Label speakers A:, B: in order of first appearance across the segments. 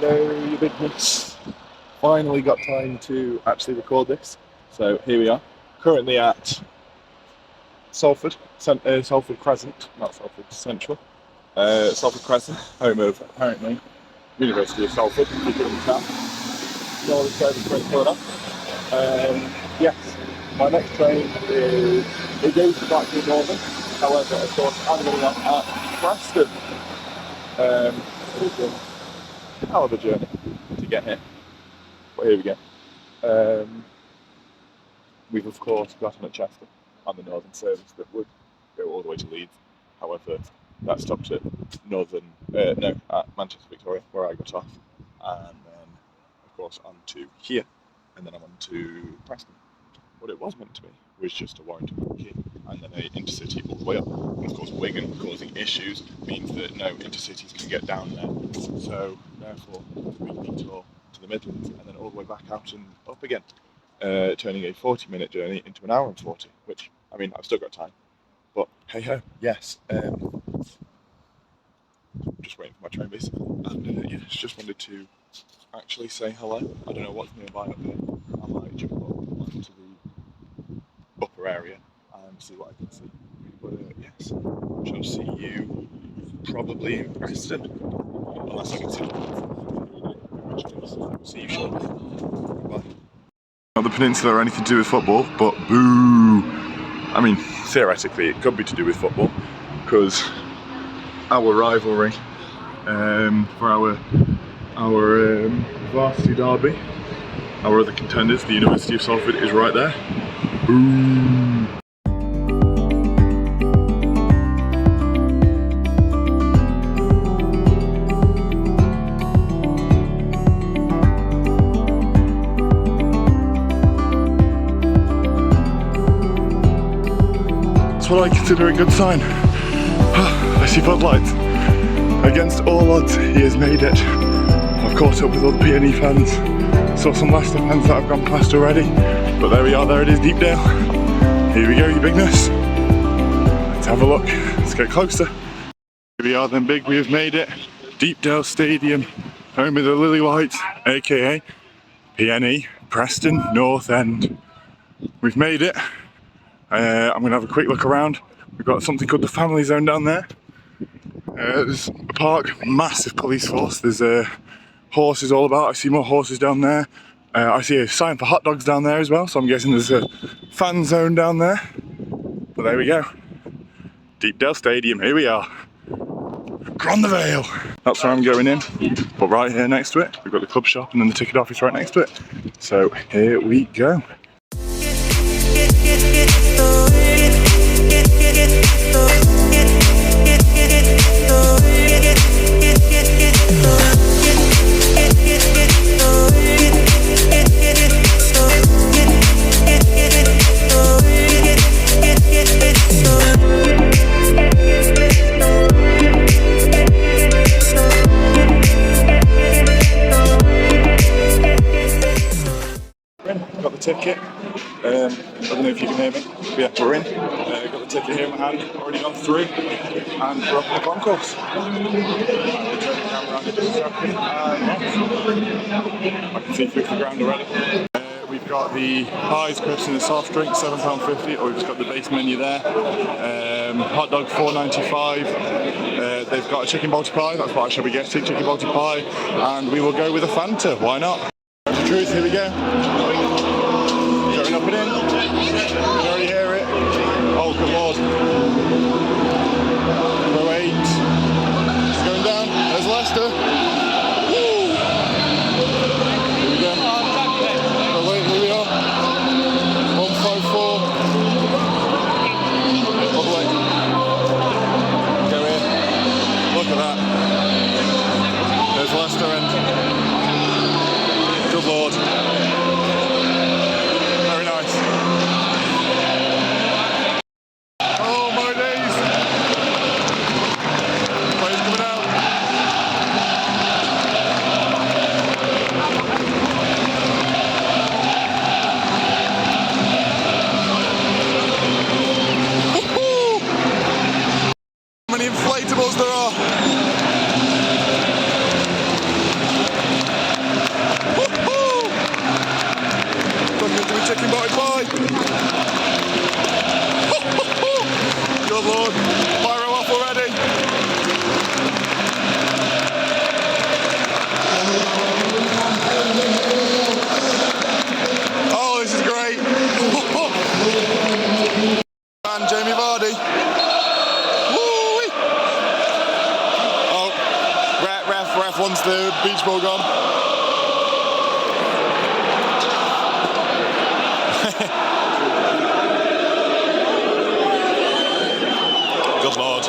A: Hello, you bigness. Finally got time to actually record this. So here we are, currently at Salford, Salford Crescent, not Salford Central. Salford Crescent, home of apparently University of Salford, if you couldn't tell. Northern Service Great Florida. Yes, my next train is, it goes to Blackpool Northern. However, of course, I'm going to be at Preston. It's a hell of a journey to get here. But here we go. We've of course got on at Chester on the Northern Service that would go all the way to Leeds. However, that stopped at at Manchester Victoria, where I got off, and then of course on to here, and then I'm on to Preston. What it was meant to be was just a Warrington Quay, and then a intercity all the way up. And of course, Wigan causing issues means that no intercities can get down there. So therefore, we detour to the Midlands and then all the way back out and up again, turning a 40-minute journey into an hour and 40. Which, I mean, I've still got time, but hey ho, yes. Just waiting for my train basically, and yes, just wanted to actually say hello. I don't know what's nearby up here. I might jump up onto the upper area and see what I can see. But yes, shall see you probably in Preston, unless I can see you. In which case, see you shortly. Bye. Not the peninsula or anything to do with football, but boo! I mean, theoretically it could be to do with football, because our rivalry for our varsity derby, our other contenders, the University of Salford, is right there. Boom! That's what I consider a good sign. I see floodlights. Against all odds, he has made it. I've caught up with all the P&E fans. Saw some Leicester fans that I've gone past already. But there we are, there it is, Deepdale. Here we go, you bigness. Let's have a look, let's get closer. Here we are then, big, we have made it. Deepdale Stadium, home of the Lily Whites, aka P&E, Preston North End. We've made it. I'm going to have a quick look around. We've got something called the Family Zone down there. There's a park, massive police force. There's horses all about. I see more horses down there. I see a sign for hot dogs down there as well, so I'm guessing there's a fan zone down there. But there we go. Deepdale Stadium, here we are. Crown the Vale. That's where I'm going in. But right here next to it, we've got the club shop and then the ticket office right next to it. So here we go. Got the ticket. I don't know if you can hear me. But yeah, we're in. Got the ticket here in my hand. Already gone through, and we're off on the concourse. I can see through the ground already. We've got the pies, crisps, and the soft drink, £7.50. Or we've just got the base menu there. Hot dog $4.95. They've got a chicken balti pie. That's what I should be getting. Chicken balti pie, and we will go with a Fanta. Why not? The truth. Here we go. Going up and in. You can already hear it. Oh, good lord. Row 8. It's going down. There's Leicester. Woo! Here we go. Row 8, here we are. 154. All the way. Go in. Look at that. There's Leicester and good lord. Very nice. Oh my days. Players coming out. How many inflatables there are. wants the beach ball gone. Good lord.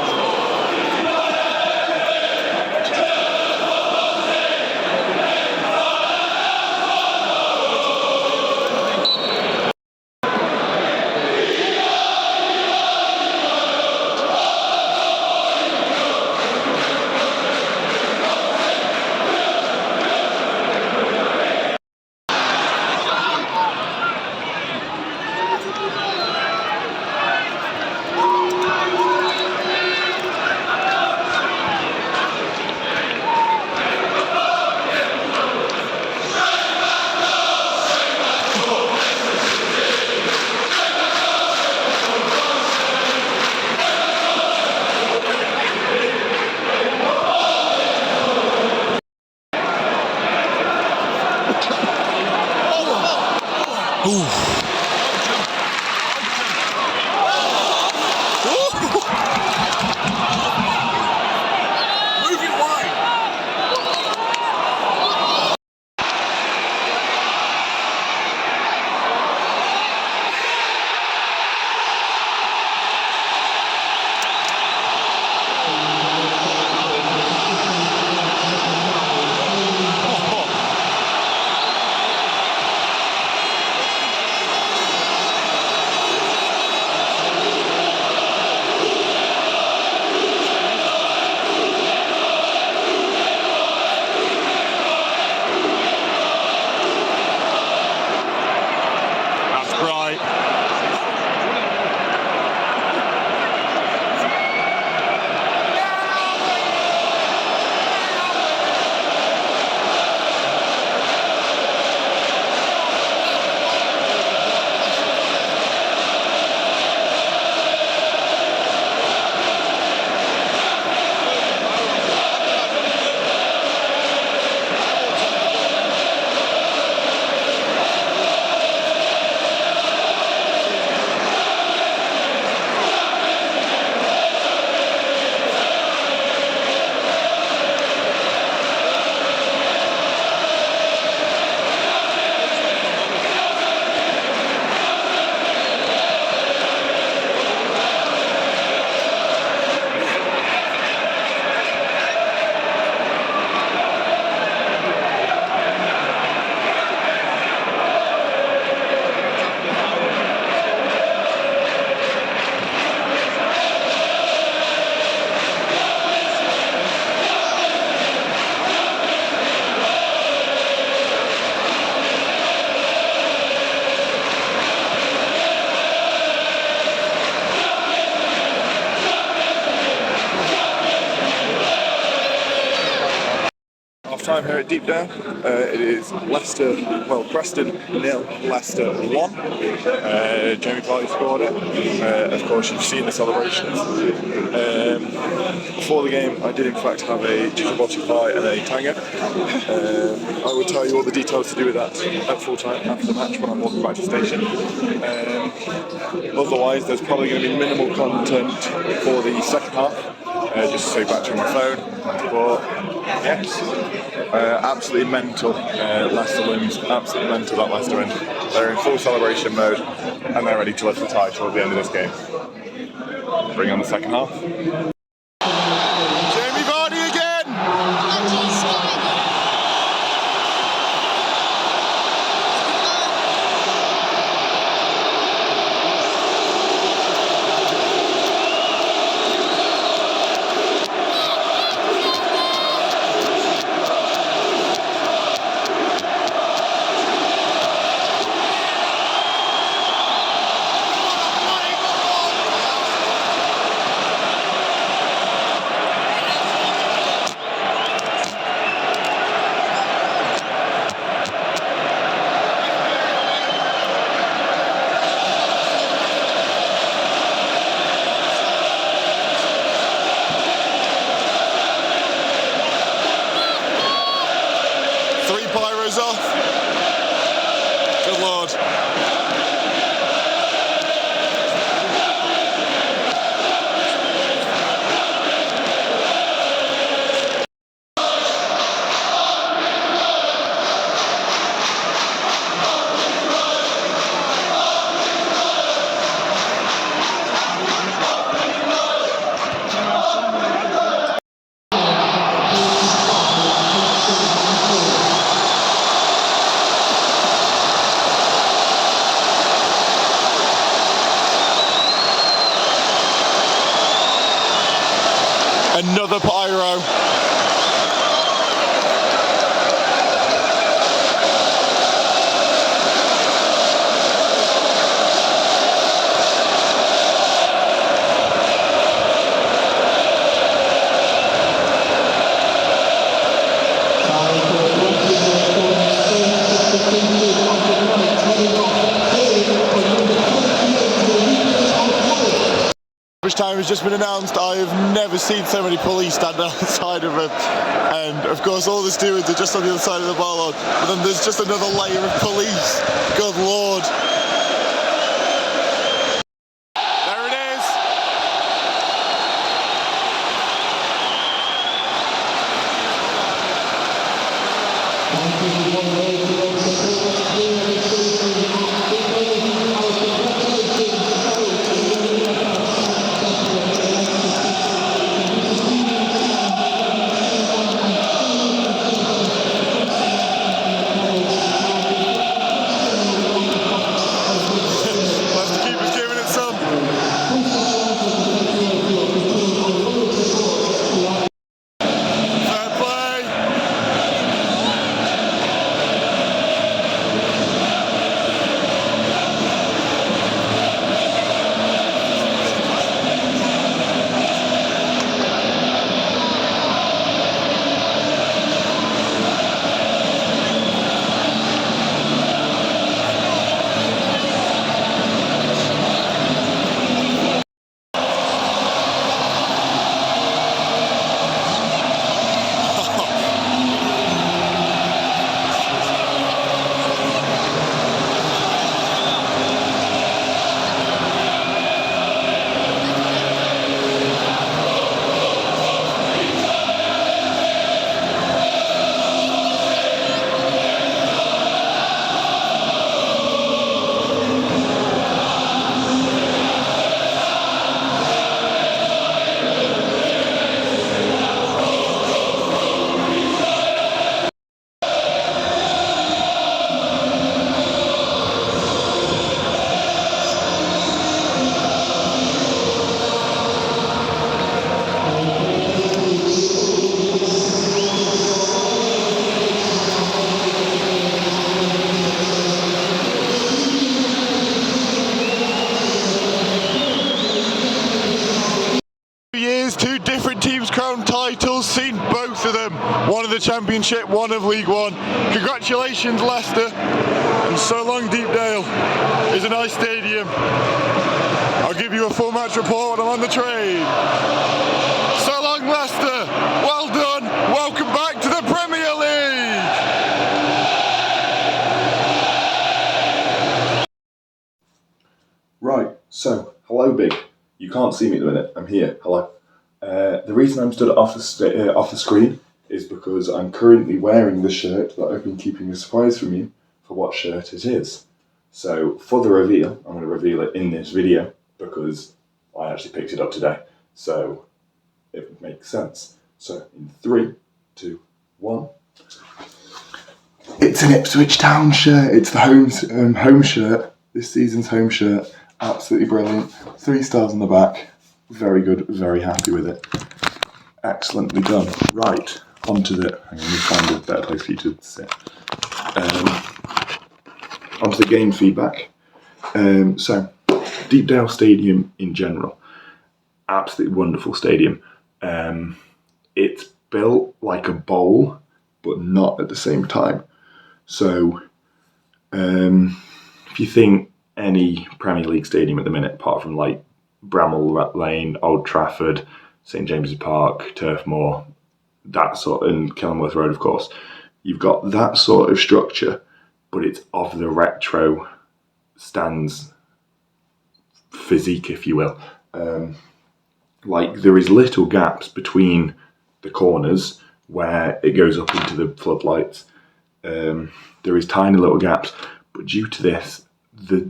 A: Time here at Deepdale. It is Preston 0, Leicester 1. Jamie Vardy scored it. Of course, you've seen the celebrations. Before the game, I did in fact have a chicken butty pie and a tanger. I will tell you all the details to do with that at full time after the match when I'm walking back to the station. Otherwise, there's probably going to be minimal content for the second half. Just to say back to my phone. But yes, absolutely mental. Leicester wins, absolutely mental that Leicester win. They're in full celebration mode and they're ready to lift the tie towards the end of this game. Bring on the second half. Jamie Vardy again! Good lord. has just been announced. I have never seen so many police stand outside of it, and of course all the stewards are just on the other side of the bar, but then there's just another layer of police. Good lord. There it is. Two different teams crowned titles, seen both of them. One of the Championship, one of League One. Congratulations, Leicester. And so long, Deepdale. It's a nice stadium. I'll give you a full match report when I'm on the train. So long, Leicester. Well done. Welcome back to the Premier League.
B: Right, so, hello Big. You can't see me at the minute, I'm here, hello. The reason I'm stood off the screen is because I'm currently wearing the shirt that I've been keeping a surprise from you for what shirt it is. So, for the reveal, I'm going to reveal it in this video because I actually picked it up today, so it makes sense. So, in 3, 2, 1. It's an Ipswich Town shirt, it's the home shirt, this season's home shirt. Absolutely brilliant. 3 stars on the back. Very good, very happy with it. Excellently done. Right, onto the... I'm going to find a better place for you to sit. Onto the game feedback. So, Deepdale Stadium in general. Absolutely wonderful stadium. It's built like a bowl, but not at the same time. So, if you think any Premier League stadium at the minute, apart from like Bramall Lane, Old Trafford, St James's Park, Turf Moor, that sort, and Kenilworth Road, of course, you've got that sort of structure, but it's of the retro stands physique, if you will. Like there is little gaps between the corners where it goes up into the floodlights. There is tiny little gaps, but due to this, the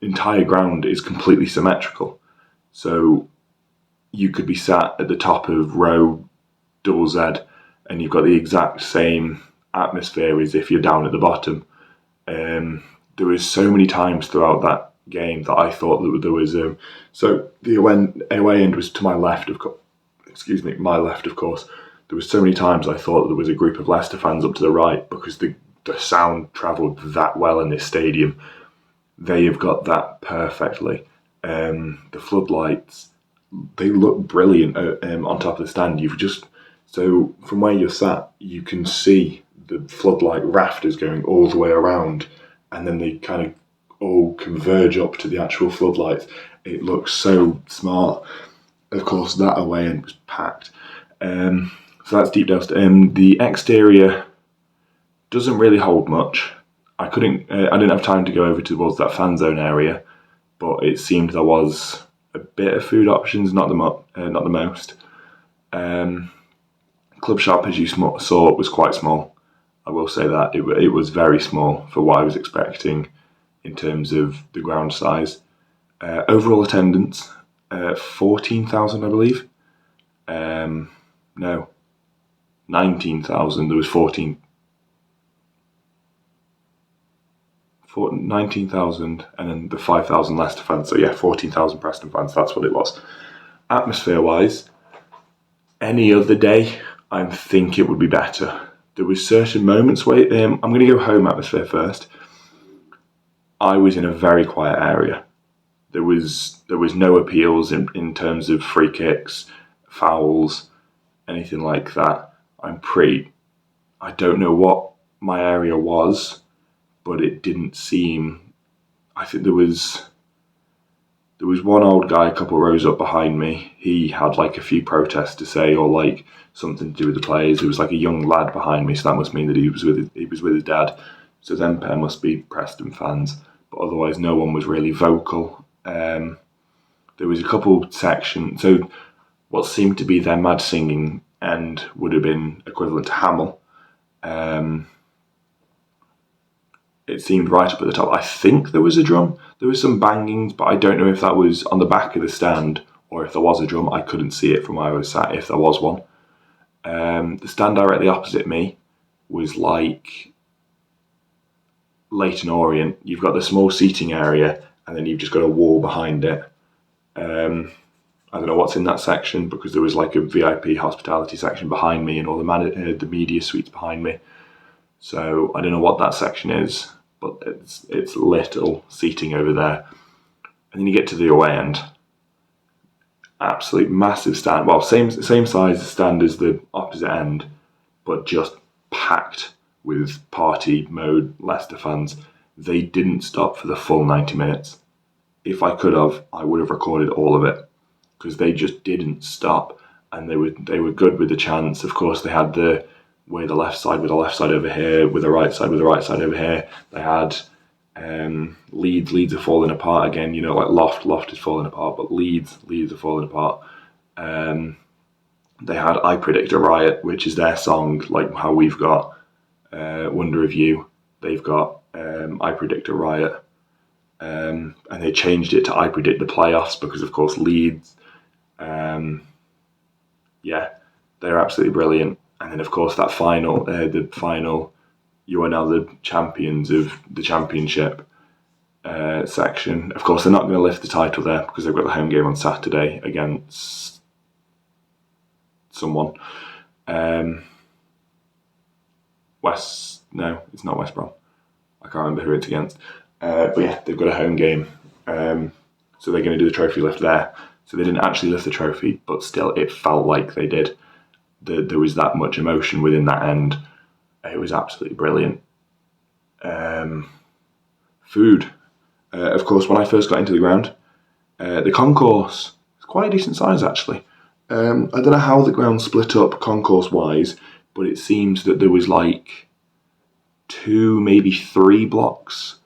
B: entire ground is completely symmetrical. So you could be sat at the top of row Z and you've got the exact same atmosphere as if you're down at the bottom. There was so many times throughout that game that I thought that there was so the away end was to my left, of course. My left, of course. There was so many times I thought there was a group of Leicester fans up to the right because the sound travelled that well in this stadium. They have got that perfectly. The floodlights, they look brilliant on top of the stand. So from where you're sat, you can see the floodlight rafters going all the way around, and then they kind of all converge up to the actual floodlights. It looks so smart. of course, that away end was packed. So that's Deepdale. The exterior doesn't really hold much. I didn't have time to go over towards that fan zone area, but it seemed there was a bit of food options, not the most. Club shop, as you saw, was quite small. I will say that it was very small for what I was expecting in terms of the ground size. Overall attendance, 14,000, I believe. No, 19,000. There was 19,000, and then the 5,000 Leicester fans. So yeah, 14,000 Preston fans. That's what it was. Atmosphere-wise, any other day, I think it would be better. There was certain moments where I'm going to go home atmosphere first. I was in a very quiet area. There was no appeals in terms of free kicks, fouls, anything like that. I don't know what my area was, but it didn't seem. I think there was one old guy a couple of rows up behind me. He had like a few protests to say, or like something to do with the players. There was like a young lad behind me, so that must mean that he was with his dad. So them pair must be Preston fans, but otherwise no one was really vocal. There was a couple sections. So what seemed to be their mad singing end would have been equivalent to Hamel. It seemed right up at the top. I think there was a drum. There was some bangings, but I don't know if that was on the back of the stand or if there was a drum. I couldn't see it from where I was sat, if there was one. The stand directly opposite me was like Leyton Orient. You've got the small seating area, and then you've just got a wall behind it. I don't know what's in that section, because there was like a VIP hospitality section behind me and all the media suites behind me. So I don't know what that section is, but it's little seating over there. And then you get to the away end. Absolute massive stand. Well, same size stand as the opposite end, but just packed with party mode Leicester fans. They didn't stop for the full 90 minutes. If I could have, I would have recorded all of it, because they just didn't stop, and they were good with the chants. Of course, they had the left side with the left side over here, with the right side side over here. They had Leeds are falling apart again. You know, like Loft is falling apart, but Leeds are falling apart. They had I Predict a Riot, which is their song, like how we've got Wonder of You. They've got I Predict a Riot. And they changed it to I Predict the Playoffs, because of course Leeds, they're absolutely brilliant. And then of course that the final, you are now the champions of the championship section. Of course they're not going to lift the title there, because they've got the home game on Saturday against someone. It's not West Brom. I can't remember who it's against. But yeah, they've got a home game. So they're going to do the trophy lift there. So they didn't actually lift the trophy, but still it felt like they did. There was that much emotion within that end. It was absolutely brilliant. Food. Of course, when I first got into the ground, the concourse is quite a decent size actually. I don't know how the ground split up concourse-wise, but it seems that there was like 2, maybe 3 blocks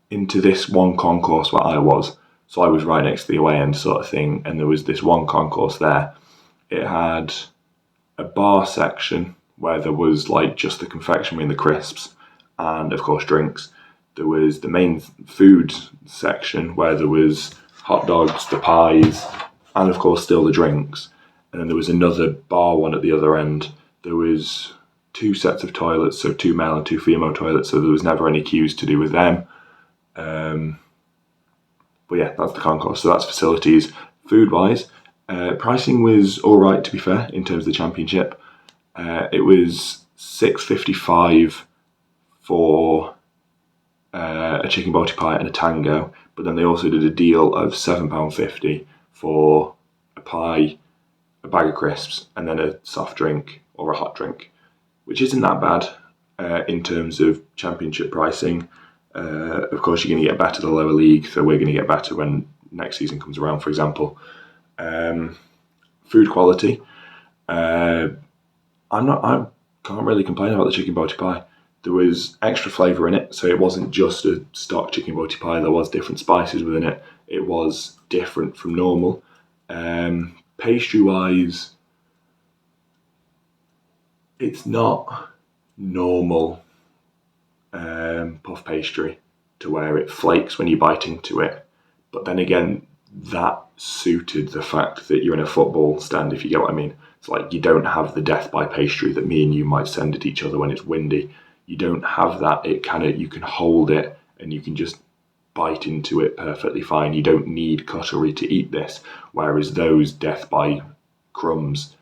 B: into this one concourse where I was. So I was right next to the away end sort of thing, and there was this one concourse there. It had a bar section where there was like just the confectionery and the crisps, and of course drinks. There was the main food section where there was hot dogs, the pies, and of course still the drinks. And then there was another bar one at the other end. There was 2 sets of toilets, so 2 male and 2 female toilets, so there was never any queues to do with them. But yeah, that's the concourse. So that's facilities. Food-wise, pricing was all right, to be fair, in terms of the championship. It was $6.55 for a chicken balti pie and a tango, but then they also did a deal of £7.50 for a pie, a bag of crisps, and then a soft drink or a hot drink, which isn't that bad in terms of championship pricing. Of course, you're going to get better the lower league, so we're going to get better when next season comes around, for example. Food quality. I can't really complain about the chicken botti pie. There was extra flavour in it, so it wasn't just a stock chicken botti pie. There was different spices within it. It was different from normal. Pastry-wise, it's not normal puff pastry to where it flakes when you bite into it. But then again, that suited the fact that you're in a football stand, if you get what I mean. It's like you don't have the death by pastry that me and you might send at each other when it's windy. You don't have that. You can hold it and you can just bite into it perfectly fine. You don't need cutlery to eat this. Whereas those death by crumbs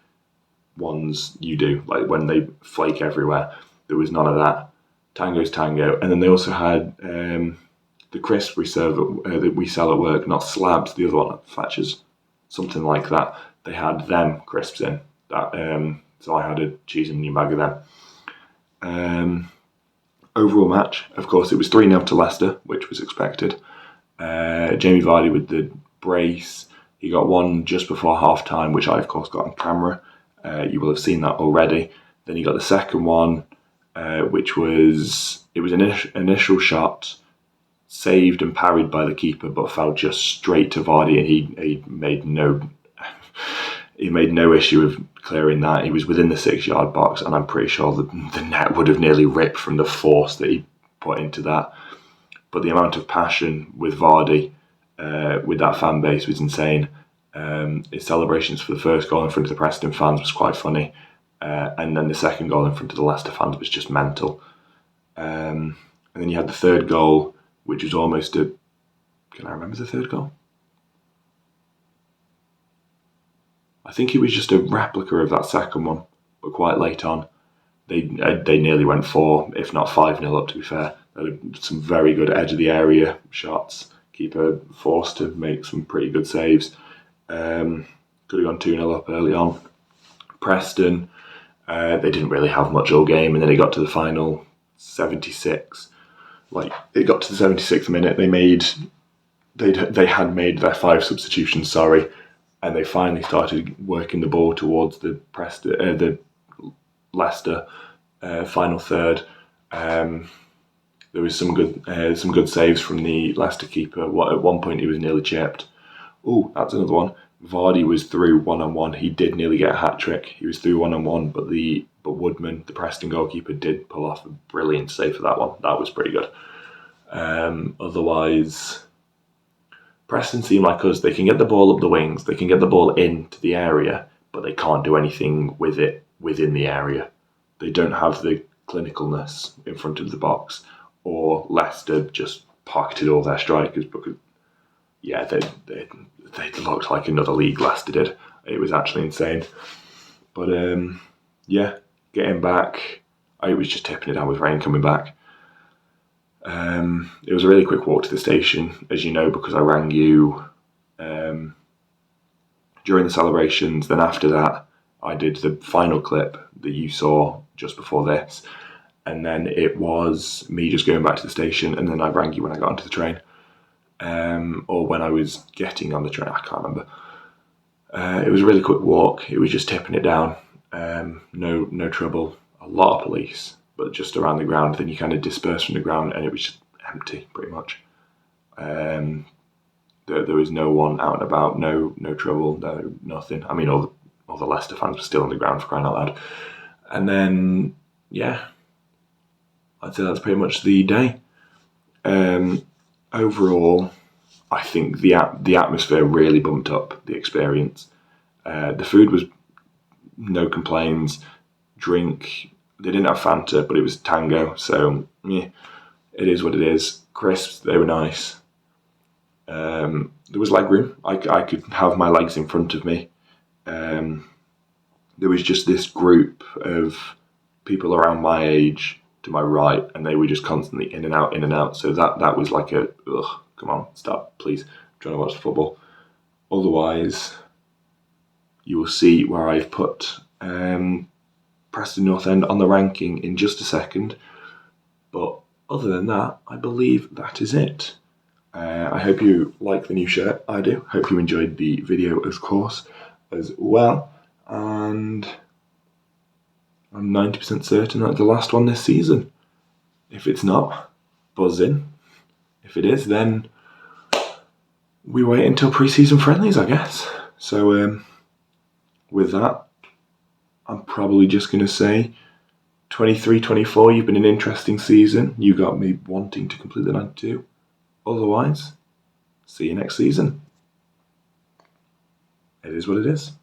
B: ones you do, like when they flake everywhere, there was none of that. Tango's tango. And then they also had the crisps we serve that we sell at work, not slabs, the other one, Fletcher's, something like that. They had them crisps in that, so I had a cheese and onion bag of them. Overall match, of course, it was 3-0 to Leicester, which was expected. Jamie Vardy with the brace. He got one just before half time, which I of course got on camera. You will have seen that already. Then he got the second one, which was an initial shot, saved and parried by the keeper, but fell just straight to Vardy, and he made no issue of clearing that. He was within the 6-yard box, and I'm pretty sure the net would have nearly ripped from the force that he put into that. But the amount of passion with Vardy, with that fan base, was insane. His celebrations for the first goal in front of the Preston fans was quite funny, and then the second goal in front of the Leicester fans was just mental. And then you had the third goal, which was almost a... Can I remember the third goal? I think it was just a replica of that second one, but quite late on. They nearly went 4, if not 5-0 up, to be fair. They had some very good edge of the area shots. Keeper forced to make some pretty good saves. Could have gone 2-0 up early on. Preston, they didn't really have much all game, and then it got to the final 76. It got to the 76th minute. They had made their 5 substitutions, and they finally started working the ball towards the Leicester final third. There was some good saves from the Leicester keeper. At one point he was nearly chipped. Oh, that's another one. Vardy was through 1-on-1. He did nearly get a hat trick. He was through 1-on-1, but Woodman, the Preston goalkeeper, did pull off a brilliant save for that one. That was pretty good. Otherwise, Preston seem like us. They can get the ball up the wings. They can get the ball into the area, but they can't do anything with it within the area. They don't have the clinicalness in front of the box. Or Leicester just pocketed all their strikers because, yeah, they looked like another league, Leicester did. It was actually insane. But, yeah, getting back, it was just tipping it down with rain coming back. It was a really quick walk to the station, as you know, because I rang you during the celebrations. Then after that, I did the final clip that you saw just before this. And then it was me just going back to the station, and then I rang you when I got onto the train. Or when I was getting on the train, I can't remember. It was a really quick walk. It was just tipping it down. No trouble. A lot of police, but just around the ground. Then you kind of disperse from the ground, and it was just empty, pretty much. There was no one out and about. No trouble. No nothing. I mean, all the Leicester fans were still on the ground, for crying out loud. And then, yeah, I'd say that's pretty much the day. Overall, I think the atmosphere really bumped up the experience. The food was no complaints. Drink, they didn't have Fanta, but it was Tango, so yeah, it is what it is. Crisps, they were nice. There was leg room. I could have my legs in front of me. There was just this group of people around my age to my right, and they were just constantly in and out. So that was like come on, stop, please. I'm trying to watch the football. Otherwise, you will see where I've put Preston North End on the ranking in just a second. But other than that, I believe that is it. I hope you like the new shirt. I do. Hope you enjoyed the video, of course. as well. And I'm 90% certain that's the last one this season. If it's not, buzz in. If it is, then we wait until pre-season friendlies, I guess. So with that, I'm probably just going to say 23-24, you've been an interesting season. You got me wanting to complete the 92. Otherwise, see you next season. It is what it is.